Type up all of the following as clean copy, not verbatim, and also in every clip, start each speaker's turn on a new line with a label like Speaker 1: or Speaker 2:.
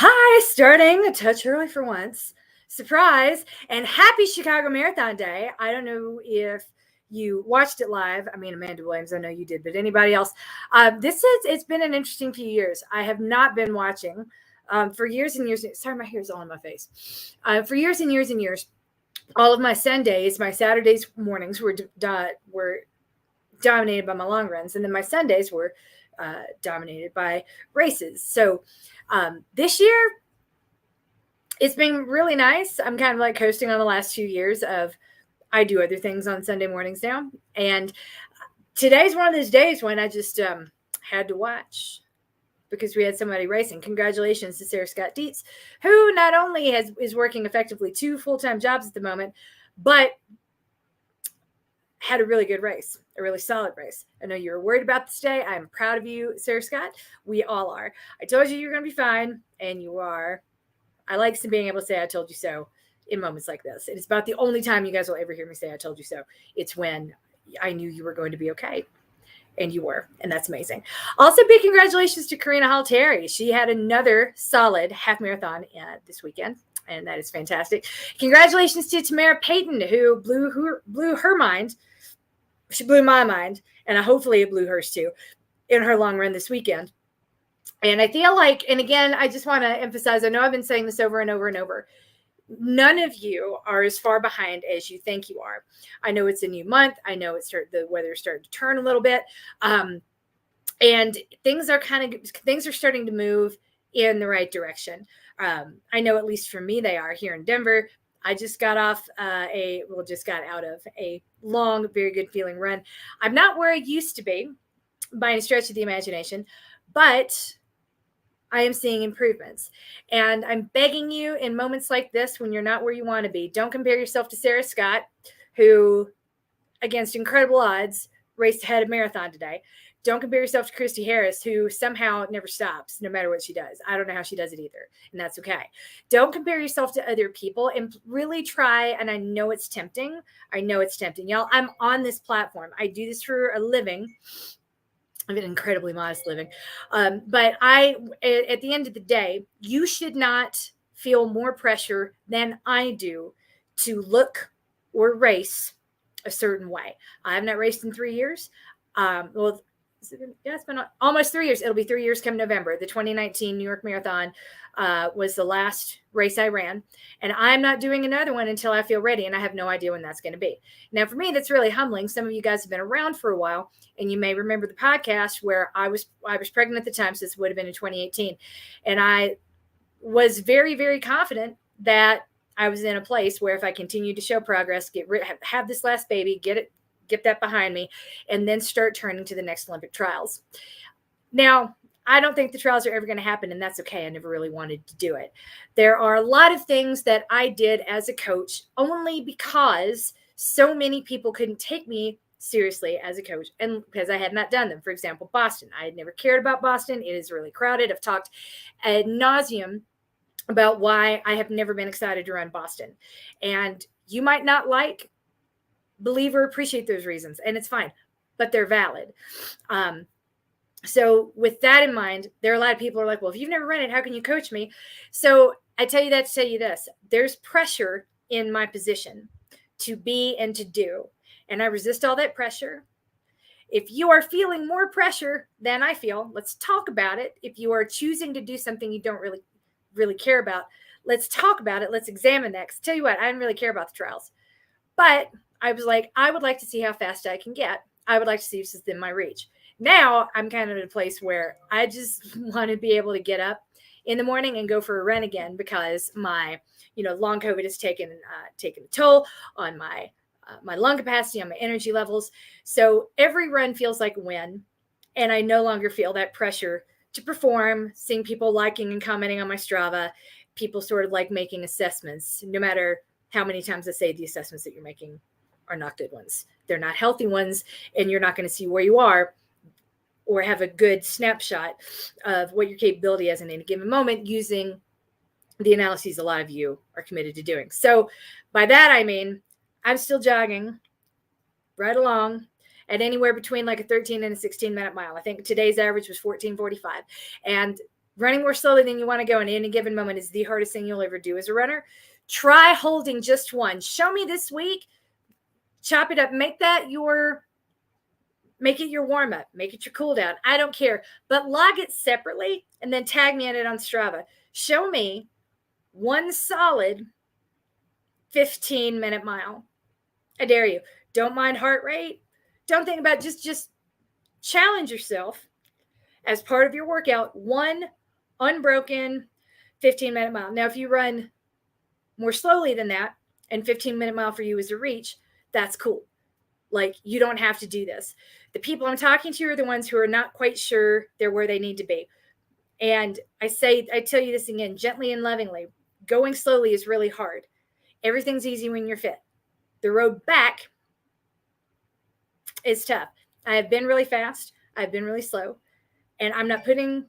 Speaker 1: Hi, starting a touch early for once. Surprise and happy Chicago Marathon Day. I don't know if you watched it live. I mean, Amanda Williams, I know you did, but anybody else? It's been an interesting few years. I have not been watching for years and years. Sorry, my hair's all in my face. For years and years and years, all of my Sundays, my Saturdays mornings were dominated by my long runs, and then my Sundays were dominated by races. So this year, it's been really nice. I'm kind of like coasting on the last 2 years of I do other things on Sunday mornings now. And today's one of those days when I just had to watch because we had somebody racing. Congratulations to Sarah Scott Dietz, who not only is working effectively 2 full-time jobs at the moment, but had a really good race, a really solid race. I know you were worried about this day. I'm proud of you, Sarah Scott. We all are. I told you you're going to be fine, and you are. I like being able to say I told you so in moments like this. It's about the only time you guys will ever hear me say I told you so. It's when I knew you were going to be okay. And you were, and that's amazing. Also, big congratulations to Karina Halteri. She had another solid half marathon this weekend, and that is fantastic. Congratulations to Tamara Payton, who blew her mind. She blew my mind, and hopefully it blew hers too in her long run this weekend. And I feel like, and again, I just want to emphasize, I know I've been saying this over and over and over. None of you are as far behind as you think you are. I know it's a new month. I know the weather's starting to turn a little bit. And things are starting to move in the right direction. I know at least for me, they are here in Denver. I just got out of a long, very good feeling run. I'm not where I used to be by any stretch of the imagination, but I am seeing improvements. And I'm begging you in moments like this, when you're not where you want to be, don't compare yourself to Sarah Scott, who, against incredible odds, raced ahead of marathon today. Don't compare yourself to Christy Harris, who somehow never stops, no matter what she does. I don't know how she does it either, and that's okay. Don't compare yourself to other people, and really try, and I know it's tempting. Y'all, I'm on this platform. I do this for a living. I have an incredibly modest living. But at the end of the day, you should not feel more pressure than I do to look or race a certain way. I have not raced in 3 years. It's been almost 3 years. It'll be 3 years come November. The 2019 New York Marathon was the last race I ran. And I'm not doing another one until I feel ready. And I have no idea when that's going to be. Now, for me, that's really humbling. Some of you guys have been around for a while. And you may remember the podcast where I was pregnant at the time. So this would have been in 2018. And I was very, very confident that I was in a place where if I continued to show progress, have this last baby, get that behind me, and then start turning to the next Olympic trials. Now, I don't think the trials are ever going to happen, and that's okay. I never really wanted to do it. There are a lot of things that I did as a coach only because so many people couldn't take me seriously as a coach, and because I had not done them. For example, Boston. I had never cared about Boston. It is really crowded. I've talked ad nauseum about why I have never been excited to run Boston. And you might not believe or appreciate those reasons, and it's fine, but they're valid. So with that in mind, there are a lot of people who are like, well, if you've never run it, how can you coach me? So I tell you that to tell you this: there's pressure in my position to be and to do, and I resist all that pressure. If you are feeling more pressure than I feel, let's talk about it. If you are choosing to do something you don't really care about, let's talk about it. Let's examine that. 'Cause tell you what, I didn't really care about the trials, but I was like, I would like to see how fast I can get. I would like to see if this is in my reach. Now I'm kind of in a place where I just want to be able to get up in the morning and go for a run again, because my, long COVID has taken a toll on my lung capacity, on my energy levels. So every run feels like a win. And I no longer feel that pressure to perform, seeing people liking and commenting on my Strava, people sort of like making assessments, no matter how many times I say the assessments that you're making are not good ones. They're not healthy ones, and you're not going to see where you are or have a good snapshot of what your capability is in any given moment using the analyses a lot of you are committed to doing. So by that, I mean, I'm still jogging right along at anywhere between like a 13 and a 16-minute mile. I think today's average was 14:45. And running more slowly than you want to go in any given moment is the hardest thing you'll ever do as a runner. Try holding just one. Show me this week. Chop it up. Make it your warm up. Make it your cool down. I don't care. But log it separately and then tag me in it on Strava. Show me one solid 15-minute mile. I dare you. Don't mind heart rate. Don't think about just challenge yourself as part of your workout. One unbroken 15-minute mile. Now, if you run more slowly than that and 15-minute mile for you is a reach, that's cool. Like, you don't have to do this. The people I'm talking to are the ones who are not quite sure they're where they need to be. And I tell you this again, gently and lovingly, going slowly is really hard. Everything's easy when you're fit. The road back is tough. I have been really fast. I've been really slow. And I'm not putting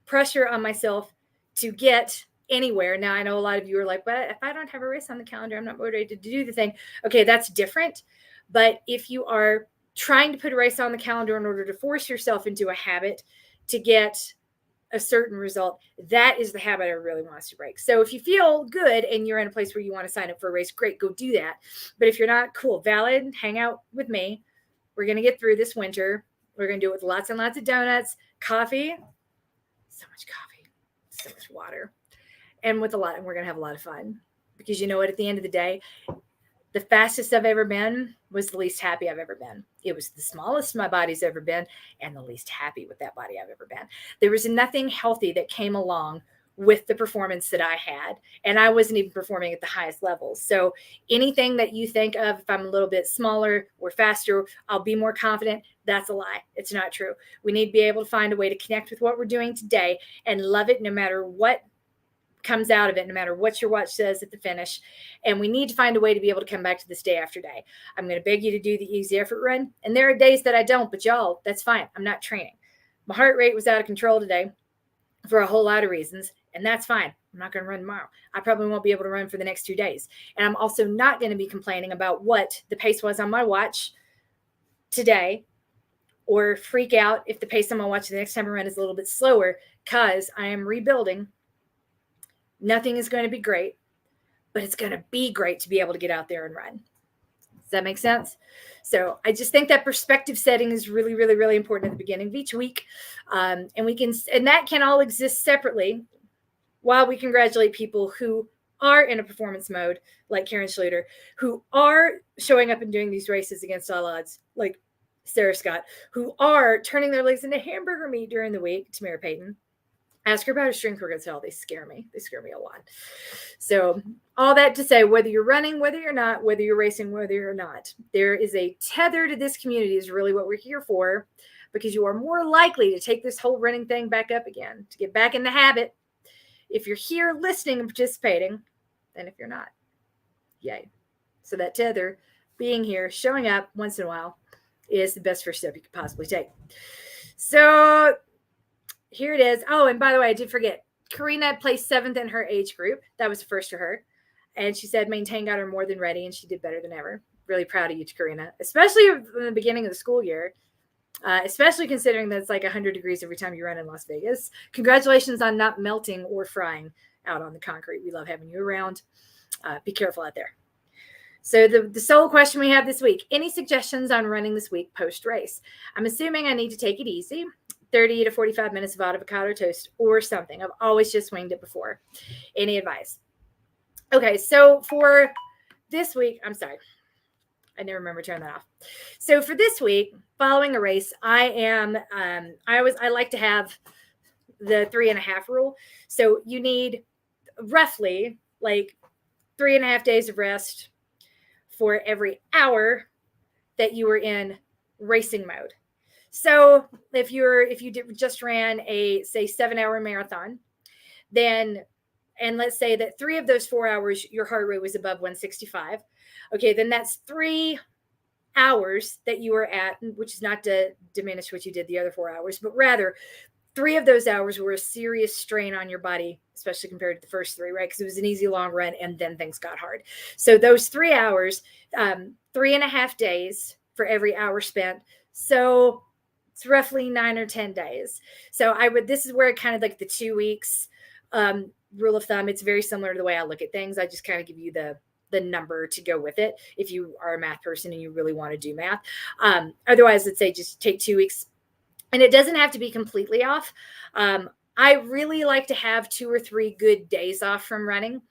Speaker 1: pressure on myself to get anywhere. Now, I know a lot of you are like, but if I don't have a race on the calendar, I'm not motivated to do the thing. Okay, that's different. But if you are trying to put a race on the calendar in order to force yourself into a habit to get a certain result, that is the habit I really want us to break. So if you feel good and you're in a place where you want to sign up for a race, great, go do that. But if you're not, cool, valid, hang out with me. We're going to get through this winter. We're going to do it with lots and lots of donuts, coffee, so much coffee, so much water, and we're going to have a lot of fun. Because you know what, at the end of the day, the fastest I've ever been was the least happy I've ever been. It was the smallest my body's ever been and the least happy with that body I've ever been. There was nothing healthy that came along with the performance that I had. And I wasn't even performing at the highest levels. So anything that you think of, if I'm a little bit smaller or faster, I'll be more confident, that's a lie. It's not true. We need to be able to find a way to connect with what we're doing today and love it no matter what comes out of it, no matter what your watch says at the finish. And we need to find a way to be able to come back to this day after day. I'm going to beg you to do the easy effort run. And there are days that I don't, but y'all, that's fine. I'm not training. My heart rate was out of control today for a whole lot of reasons. And that's fine. I'm not going to run tomorrow. I probably won't be able to run for the next 2 days. And I'm also not going to be complaining about what the pace was on my watch today, or freak out if the pace on my watch the next time I run is a little bit slower, because I am rebuilding. Nothing is going to be great, but it's going to be great to be able to get out there and run. Does that make sense? So I just think that perspective setting is really, really, really important at the beginning of each week. And that can all exist separately while we congratulate people who are in a performance mode, like Karen Schluter, who are showing up and doing these races against all odds, like Sarah Scott, who are turning their legs into hamburger meat during the week, Tamara Payton. Ask her about her strength workouts at all. They scare me. They scare me a lot. So all that to say, whether you're running, whether you're not, whether you're racing, whether you're not, there is a tether to this community is really what we're here for, because you are more likely to take this whole running thing back up again, to get back in the habit, if you're here listening and participating, than if you're not. Yay. So that tether, being here, showing up once in a while, is the best first step you could possibly take. So here it is. Oh, and by the way, I did forget. Karina placed 7th in her age group. That was the first for her. And she said Maintain got her more than ready, and she did better than ever. Really proud of you, Karina, especially in the beginning of the school year, especially considering that it's like 100 degrees every time you run in Las Vegas. Congratulations on not melting or frying out on the concrete. We love having you around. Be careful out there. So the sole question we have this week, any suggestions on running this week post-race? I'm assuming I need to take it easy. 30 to 45 minutes of avocado toast or something. I've always just winged it before. Any advice? Okay, so for this week, I'm sorry. I never remember to turn that off. So for this week, following a race, I like to have the 3.5 rule. So you need roughly like 3.5 days of rest for every hour that you were in racing mode. So if you just ran a, say, 7-hour marathon, then, and let's say that 3 of those 4 hours, your heart rate was above 165. Okay, then that's 3 hours that you were at, which is not to diminish what you did the other 4 hours, but rather 3 of those hours were a serious strain on your body, especially compared to the first 3, right? Because it was an easy long run and then things got hard. So those 3 hours, 3.5 days for every hour spent. So It's roughly 9 or 10 days. So this is where kind of like the 2 weeks rule of thumb. It's very similar to the way I look at things. I just kind of give you the number to go with it if you are a math person and you really want to do math. Otherwise, let's say just take 2 weeks, and it doesn't have to be completely off. I really like to have 2 or 3 good days off from running.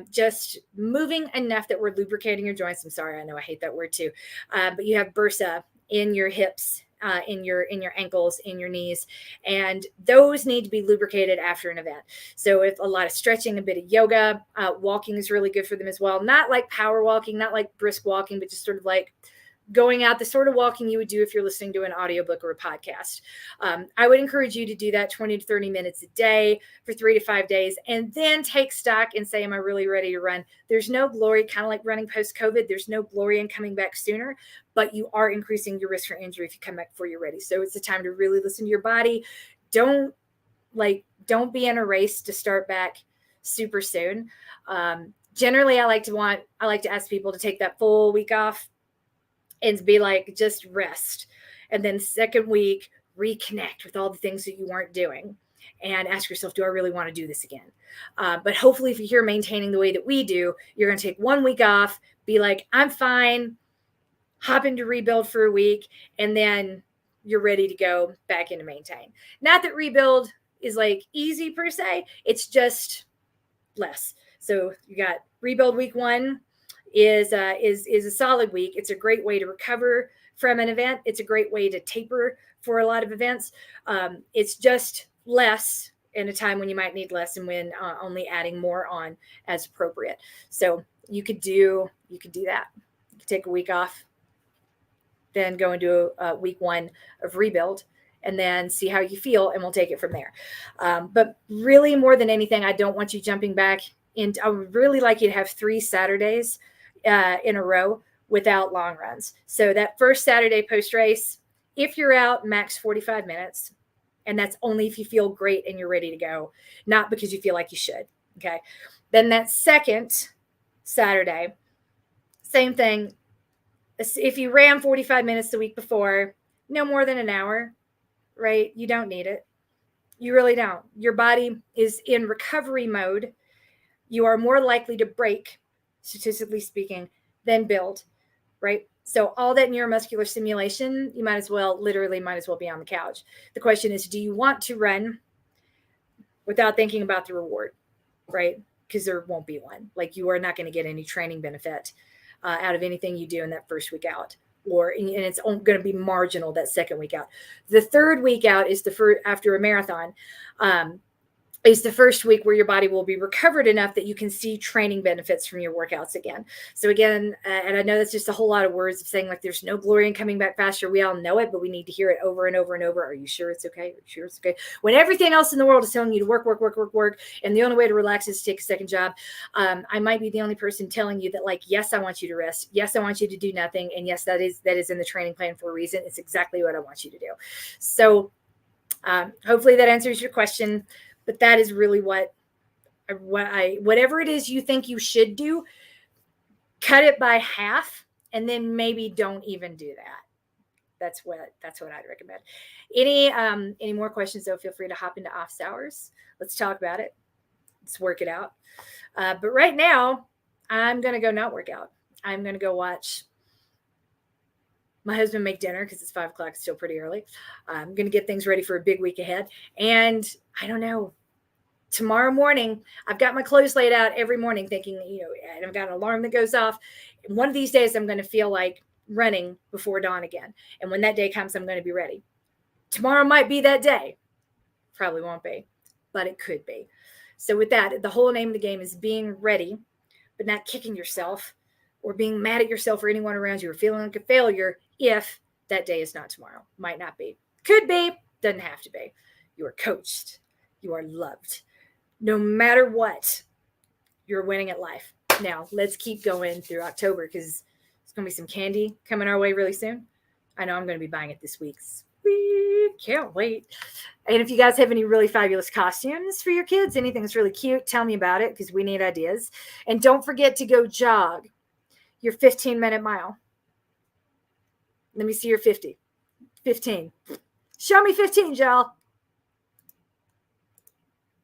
Speaker 1: Just moving enough that we're lubricating your joints. I'm sorry, I know I hate that word too. But you have bursa in your hips, in your ankles, in your knees, and those need to be lubricated after an event. So if a lot of stretching, a bit of yoga, walking is really good for them as well. Not like power walking, not like brisk walking, but just sort of like going out, the sort of walking you would do if you're listening to an audiobook or a podcast. I would encourage you to do that 20 to 30 minutes a day for 3 to 5 days, and then take stock and say, am I really ready to run? There's no glory, kind of like running post-COVID. There's no glory in coming back sooner, but you are increasing your risk for injury if you come back before you're ready. So it's a time to really listen to your body. Don't be in a race to start back super soon. Generally, I like to ask people to take that full week off and be like, just rest. And then second week, reconnect with all the things that you weren't doing and ask yourself, do I really want to do this again? But hopefully if you're maintaining the way that we do, you're going to take 1 week off, be like, I'm fine, hop into rebuild for a week, and then you're ready to go back into maintain. Not that rebuild is like easy per se, it's just less. So you got rebuild week 1, is a solid week. It's a great way to recover from an event. It's a great way to taper for a lot of events. It's just less in a time when you might need less, and when only adding more on as appropriate. So you could do that. You could take a week off, then go into week 1 of rebuild, and then see how you feel, and we'll take it from there. But really, more than anything, I don't want you jumping back into. I would really like you to have 3 Saturdays in a row without long runs. So that first Saturday post race, if you're out, max 45 minutes. And that's only if you feel great and you're ready to go, not because you feel like you should. Okay. Then that second Saturday, same thing. If you ran 45 minutes the week before, no more than an hour, right? You don't need it. You really don't. Your body is in recovery mode. You are more likely to break, statistically speaking, than build, right? So all that neuromuscular stimulation, you might as well be on the couch. The question is, do you want to run without thinking about the reward, right? Because there won't be one. Like, you are not going to get any training benefit out of anything you do in that first week out, and it's going to be marginal that second week out. The third week out is after a marathon. Is the first week where your body will be recovered enough that you can see training benefits from your workouts again. So again, and I know that's just a whole lot of words of saying like there's no glory in coming back faster. We all know it, but we need to hear it over and over and over. Are you sure it's okay? Are you sure it's okay? When everything else in the world is telling you to work, and the only way to relax is to take a second job. I might be the only person telling you that, like, yes, I want you to rest. Yes, I want you to do nothing. And yes, that is in the training plan for a reason. It's exactly what I want you to do. So hopefully that answers your question. But that is really whatever it is you think you should do, cut it by half, and then maybe don't even do that. That's what I'd recommend. Any more questions though, feel free to hop into office hours. Let's talk about it. Let's work it out. But right now, I'm going to go not work out. I'm going to go watch my husband make dinner because it's 5:00. It's still pretty early. I'm going to get things ready for a big week ahead. And I don't know, tomorrow morning, I've got my clothes laid out every morning thinking, and I've got an alarm that goes off. And one of these days, I'm going to feel like running before dawn again. And when that day comes, I'm going to be ready. Tomorrow might be that day. Probably won't be, but it could be. So with that, the whole name of the game is being ready, but not kicking yourself or being mad at yourself or anyone around you or feeling like a failure if that day is not tomorrow. Might not be. Could be. Doesn't have to be. You are coached. You are loved. No matter what, you're winning at life. Now, let's keep going through October because there's going to be some candy coming our way really soon. I know I'm going to be buying it this week. Sweet. Can't wait. And if you guys have any really fabulous costumes for your kids, anything that's really cute, tell me about it because we need ideas. And don't forget to go jog your 15-minute mile. Let me see your 15. Show me 15, Jill.